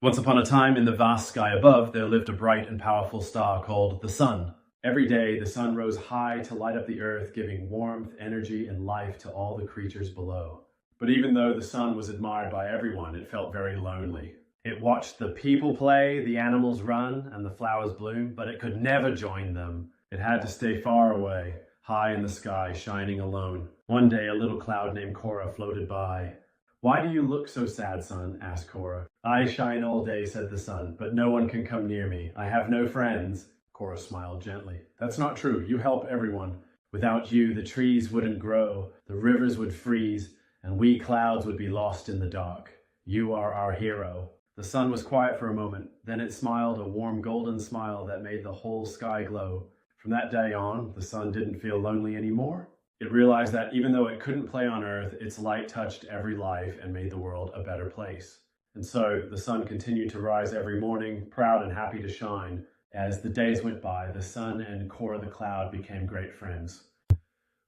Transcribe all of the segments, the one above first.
Once upon a time, in the vast sky above, there lived a bright and powerful star called the sun. Every day, the sun rose high to light up the earth, giving warmth, energy, and life to all the creatures below. But even though the sun was admired by everyone, it felt very lonely. It watched the people play, the animals run, and the flowers bloom, but it could never join them. It had to stay far away, high in the sky, shining alone. One day, a little cloud named Cora floated by. "Why do you look so sad, sun?" asked Cora. "I shine all day," said the sun, "but no one can come near me. I have no friends." Cora smiled gently. "That's not true. You help everyone. Without you, the trees wouldn't grow, the rivers would freeze, and we clouds would be lost in the dark. You are our hero." The sun was quiet for a moment. Then it smiled, a warm golden smile that made the whole sky glow. From that day on, the sun didn't feel lonely anymore. It realized that even though it couldn't play on Earth, its light touched every life and made the world a better place. And so the sun continued to rise every morning, proud and happy to shine. As the days went by, the sun and Cora the cloud became great friends.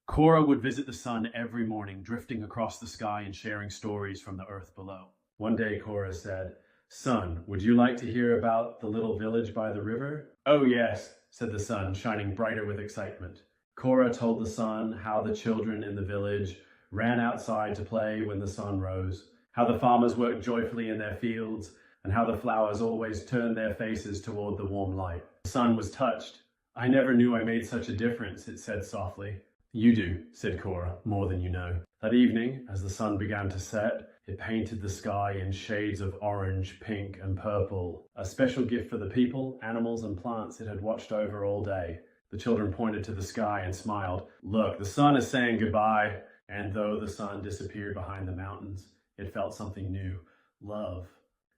Cora would visit the sun every morning, drifting across the sky and sharing stories from the earth below. One day, Cora said, "Sun, would you like to hear about the little village by the river?" "Oh yes," said the sun, shining brighter with excitement. Cora told the sun how the children in the village ran outside to play when the sun rose, how the farmers worked joyfully in their fields, and how the flowers always turned their faces toward the warm light. The sun was touched. "I never knew I made such a difference," it said softly. "You do," said Cora, "more than you know." That evening, as the sun began to set, it painted the sky in shades of orange, pink, and purple, a special gift for the people, animals, and plants it had watched over all day. The children pointed to the sky and smiled. "Look, the sun is saying goodbye." And though the sun disappeared behind the mountains, it felt something new. Love.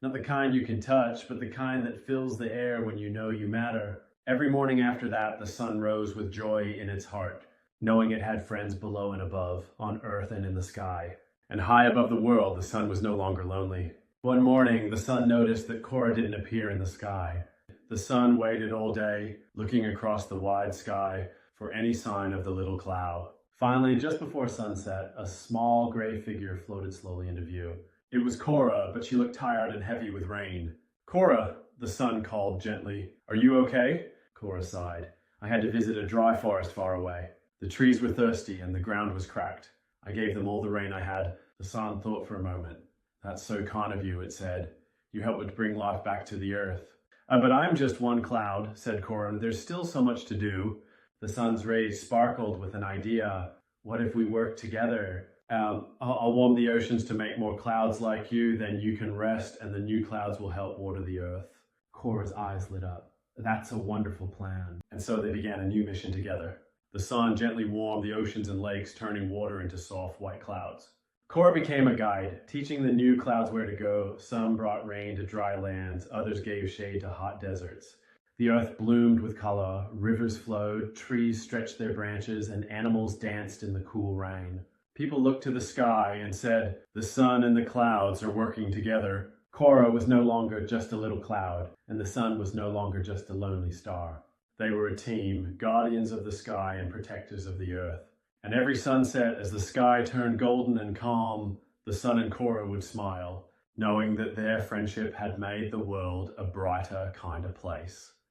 Not the kind you can touch, but the kind that fills the air when you know you matter. Every morning after that, the sun rose with joy in its heart, knowing it had friends below and above, on earth and in the sky. And high above the world, the sun was no longer lonely. One morning, the sun noticed that Cora didn't appear in the sky. The sun waited all day, looking across the wide sky for any sign of the little cloud. Finally, just before sunset, a small gray figure floated slowly into view. It was Cora, but she looked tired and heavy with rain. "Cora," the sun called gently. "Are you okay?" Cora sighed. "I had to visit a dry forest far away. The trees were thirsty and the ground was cracked. I gave them all the rain I had." The sun thought for a moment. "That's so kind of you," it said. "You helped to bring life back to the earth." But I'm just one cloud," said Cora. "There's still so much to do." The sun's rays sparkled with an idea. "What if we work together? I'll warm the oceans to make more clouds like you, then you can rest and the new clouds will help water the earth." Cora's eyes lit up. "That's a wonderful plan." And so they began a new mission together. The sun gently warmed the oceans and lakes, turning water into soft white clouds. Cora became a guide, teaching the new clouds where to go. Some brought rain to dry lands, others gave shade to hot deserts. The earth bloomed with color, rivers flowed, trees stretched their branches, and animals danced in the cool rain. People looked to the sky and said, "The sun and the clouds are working together." Cora was no longer just a little cloud, and the sun was no longer just a lonely star. They were a team, guardians of the sky and protectors of the earth. And every sunset, as the sky turned golden and calm, the sun and Cora would smile, knowing that their friendship had made the world a brighter, kinder place.